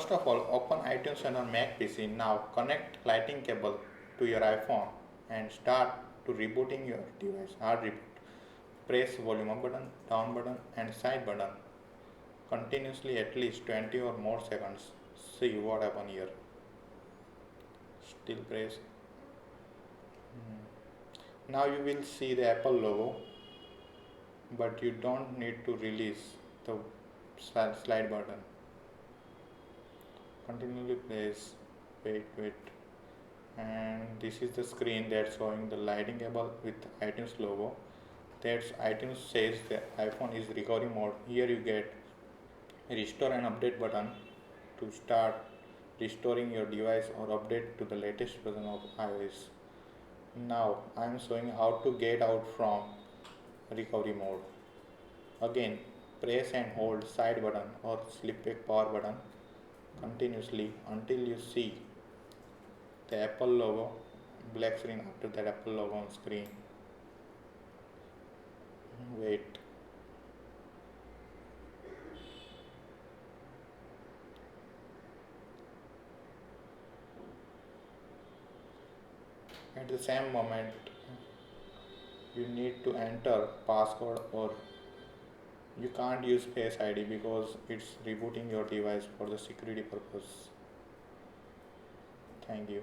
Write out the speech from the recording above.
First of all, open iTunes on your Mac PC. Now connect lightning cable to your iPhone and start to rebooting your device. Hard reboot. Press volume up button, down button and side button continuously at least 20 or more seconds. See what happen here. Still press. Now you will see the Apple logo, but you don't need to release the slide button. Continually press. Wait, and this is the screen that's showing the lightning cable with iTunes logo. That's iTunes says the iPhone is recovery mode. Here you get restore and update button to start restoring your device or update to the latest version of iOS. Now I am showing how to get out from recovery mode. Again, press and hold side button or slip back power button continuously until you see the Apple logo, black screen after that Apple logo on screen. Wait. At the same moment, you need to enter passcode, or you can't use Face ID because it's rebooting your device for the security purpose. Thank you.